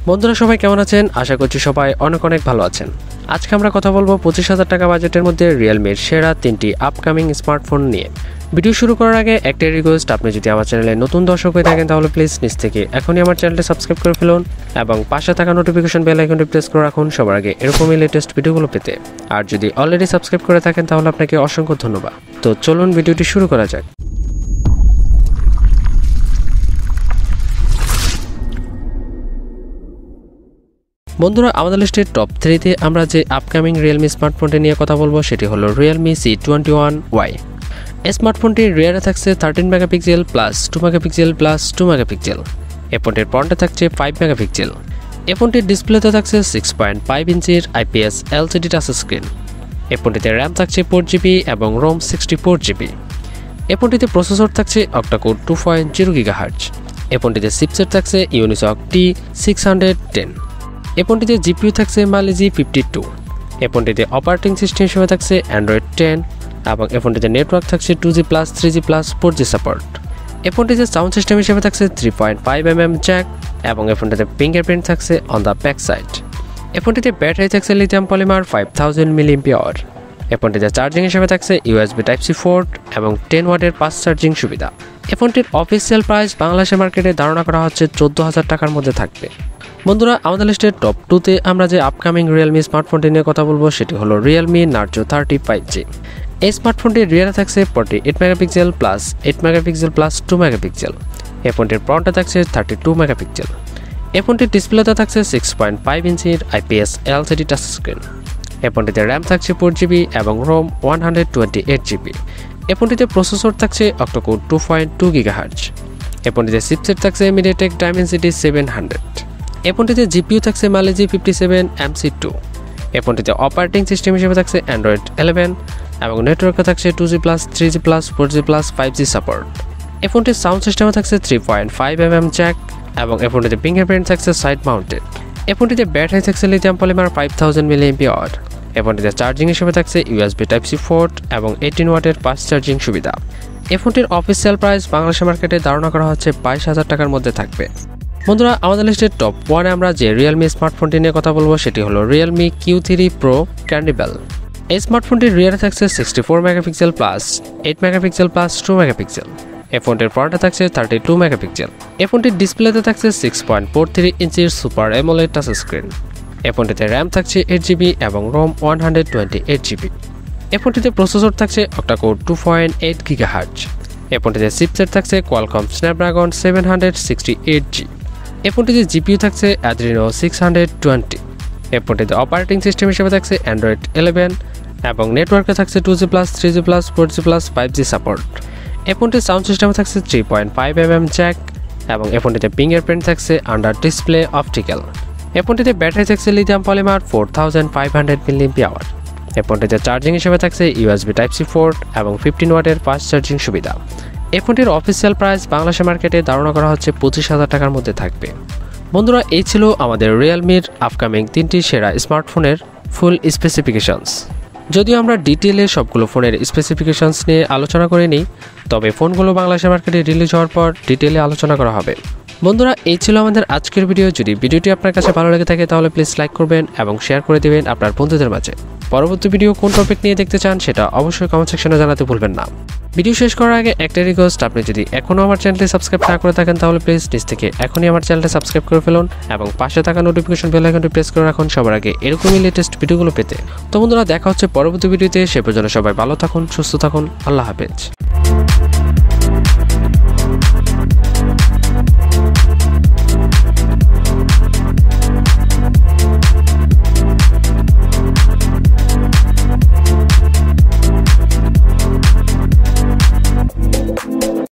বন্ধুরা সবাই কেমন আছেন? আশা করছি সবাই অনেক ভালো আছেন। আজকে আমরা কথা বলবো 25,000 টাকা বাজেটের মধ্যে রিয়েলমির সেরা 3টি আপকামিং স্মার্টফোন নিয়ে। ভিডিও শুরু করার আগে একটা রিকোয়েস্ট, আপনি যদি আমার চ্যানেলে নতুন দর্শক হয়ে থাকেন তাহলে প্লিজ নিচ থেকে এখনই আমার চ্যানেলটি সাবস্ক্রাইব করে ফেলুন এবং পাশে থাকা নোটিফিকেশন বেল আইকনটি প্রেস করে রাখুন সবার আগে এরকমই লেটেস্ট ভিডিওগুলো পেতে। আর যদি অলরেডি সাবস্ক্রাইব করে থাকেন তাহলে আপনাকে অসংখ্য ধন্যবাদ। তো চলুন ভিডিওটি শুরু করা যাক। বন্ধুরা, আমাদের লিস্টের টপ 3তে আমরা যে আপকামিং রিয়েলমি স্মার্টফোনটি নিয়ে কথা বলবো সেটি হলো Realme C21Y। এই স্মার্টফোনটির রিয়ারে থাকছে 13 megapixel plus 2 megapixel plus 2 megapixel. এই ফোনটির ফ্রন্টে থাকছে 5 মেগাপিক্সেল। এই ফোনটির ডিসপ্লেতে থাকছে 6.5 ইঞ্চির IPS LCD টাচ স্ক্রিন। এই ফোনটিতে র্যাম থাকছে 4GB এবং ROM 64GB। এই ফোনটিতে প্রসেসর থাকছে অক্টাকোর 2.0 GHz। এই ফোনটিতে চিপসেট থাকছে ইউনিসক T610। এই ফোনটিতে জিপিইউ থাকছে মালিজি 52। এই ফোনটিতে অপারেটিং সিস্টেম হিসেবে থাকছে অ্যান্ড্রয়েড 10 এবং এই ফোনটিতে নেটওয়ার্ক থাকছে 2G+, 3G+, 4G সাপোর্ট। এই ফোনটিতে সাউন্ড সিস্টেম হিসেবে থাকছে 3.5mm জ্যাক এবং এই ফোনটিতে ফিঙ্গারপ্রিন্ট থাকছে অন দ্য ব্যাক সাইড। এই ফোনটিতে ব্যাটারি থাকছে লিথিয়াম পলিমার 5000 mAh। এই ফোনটিতে চার্জিং হিসেবে থাকছে USB Type-C পোর্ট এবং 10 ওয়াটের ফাস্ট চার্জিং সুবিধা। এই ফোনটির অফিসিয়াল প্রাইস বাংলাদেশের মার্কেটে ধারণা করা হচ্ছে 14,000 টাকার মধ্যে থাকবে। বন্ধুরা, আমাদের লিস্টের টপ 2তে আমরা যে আপকামিং রিয়েলমি স্মার্টফোনটি নিয়ে কথা বলবো সেটি হলো Realme Narzo 30 5G। এই স্মার্টফোনটির রিয়ারে থাকছে 48 megapixel plus 8 megapixel plus 2 megapixel. এই ফোনটির ফ্রন্টে থাকছে 32 মেগাপিক্সেল। এই ফোনটির ডিসপ্লেতে থাকছে 6.5 ইঞ্চির IPS LCD টাচ স্ক্রিন। এই ফোনটিতে র্যাম থাকছে 4GB এবং ROM 128GB। এই ফোনটিতে প্রসেসর থাকছে অক্টাকোর 2.2 GHz। এই ফোনটিতে চিপসেট থাকছে MediaTek Dimensity 700। এই ফোনটিতে জিপিইউ থাকছে মালিজি 57MC2। এই ফোনটিতে অপারেটিং সিস্টেম হিসেবে থাকছে অ্যান্ড্রয়েড 11 এবং নেটওয়ার্কে থাকছে 2G+, 3G+, 4G+, 5G support. এই ফোনটির সাউন্ড সিস্টেমে থাকছে 3.5mm জ্যাক এবং এই ফোনটিতে ফিঙ্গারপ্রিন্ট থাকছে সাইড মাউন্টেড। এই ফোনটিতে ব্যাটারি থাকছে লিথিয়াম পলিমার 5000 mAh। এই ফোনটিতে চার্জিং হিসেবে থাকছে USB Type-C পোর্ট এবং 18 ওয়াটের ফাস্ট চার্জিং সুবিধা। এই ফোনটির অফিসিয়াল প্রাইস বাংলাদেশের মার্কেটে ধারণা করা হচ্ছে 22,000 টাকার মধ্যে থাকবে। বন্ধুরা, আমাদের লিস্টের টপ 1-এ আমরা যে রিয়েলমি স্মার্টফোনটি নিয়ে কথা বলবো সেটি হলো Realme Q3 Pro Carnival। এই স্মার্টফোনটির রিয়ারে থাকছে 64 megapixel plus 8 megapixel plus 2 megapixel. এই ফোনটির ফ্রন্টে থাকছে 32 মেগাপিক্সেল। এই ফোনটির ডিসপ্লেতে থাকছে 6.43 ইঞ্চির সুপার AMOLED টাচ স্ক্রিন। এই ফোনটিতে র্যাম থাকছে 8GB এবং ROM 128GB। এই ফোনটিতে প্রসেসর থাকছে অক্টাকোর 2.8 GHz। এই ফোনটিতে চিপসেট থাকছে Qualcomm Snapdragon 768G। এই ফোনটিতে জিপিইউ থাকছে Adreno 620। এই ফোনটিতে অপারেটিং সিস্টেম হিসেবে থাকছে অ্যান্ড্রয়েড 11 এবং নেটওয়ার্কে থাকছে 2G+, 3G+, 4G+, 5G support. এই ফোনটির সাউন্ড সিস্টেমে থাকছে 3.5mm জ্যাক এবং এই ফোনটিতে ফিঙ্গারপ্রিন্ট থাকছে আন্ডার ডিসপ্লে অপটিক্যাল। এই ফোনটিতে ব্যাটারি থাকছে লিথিয়াম পলিমার 4500 mAh। এই ফোনটিতে চার্জিং হিসেবে থাকছে USB Type-C পোর্ট এবং 15 ওয়াটের ফাস্ট চার্জিং সুবিধা। এই ফোনটির অফিসিয়াল প্রাইস বাংলাদেশের মার্কেটে ধারণা করা হচ্ছে 25,000 টাকার মধ্যে থাকবে। বন্ধুরা, এই ছিল আমাদের রিয়েলমির আপকামিং 3টি সেরা স্মার্টফোনের ফুল স্পেসিফিকেশনস। যদিও আমরা ডিটেইলে সবগুলো ফোনের স্পেসিফিকেশনস নিয়ে আলোচনা করে নিই, তবে ফোনগুলো বাংলাদেশের মার্কেটে রিলিজ হওয়ার পর ডিটেইলে আলোচনা করা হবে। বন্ধুরা, এই ছিল আমাদের আজকের ভিডিও। যদি ভিডিওটি আপনার কাছে ভালো লেগে থাকে তাহলে প্লিজ লাইক করবেন এবং শেয়ার করে দেবেন আপনার বন্ধুদের মাঝে। পরবর্তী ভিডিও কোন টপিক নিয়ে দেখতে চান সেটা অবশ্যই কমেন্ট সেকশনে জানাতে ভুলবেন না। ভিডিও শেষ করার আগে একটা রিকোয়েস্ট, আপনি যদি এখনও আমার চ্যানেলটি সাবস্ক্রাইব না করে থাকেন তাহলে প্লিজ নিচ থেকে এখনই আমার চ্যানেলটি সাবস্ক্রাইব করে ফেলুন এবং পাশে থাকা নোটিফিকেশন বেল আইকনটি প্রেস করে রাখুন সবার আগে এরকমই লেটেস্ট ভিডিওগুলো পেতে। তো বন্ধুরা, দেখা হচ্ছে পরবর্তী ভিডিওতে। সে পর্যন্ত সবাই ভালো থাকুন, সুস্থ থাকুন। আল্লাহ হাফেজ।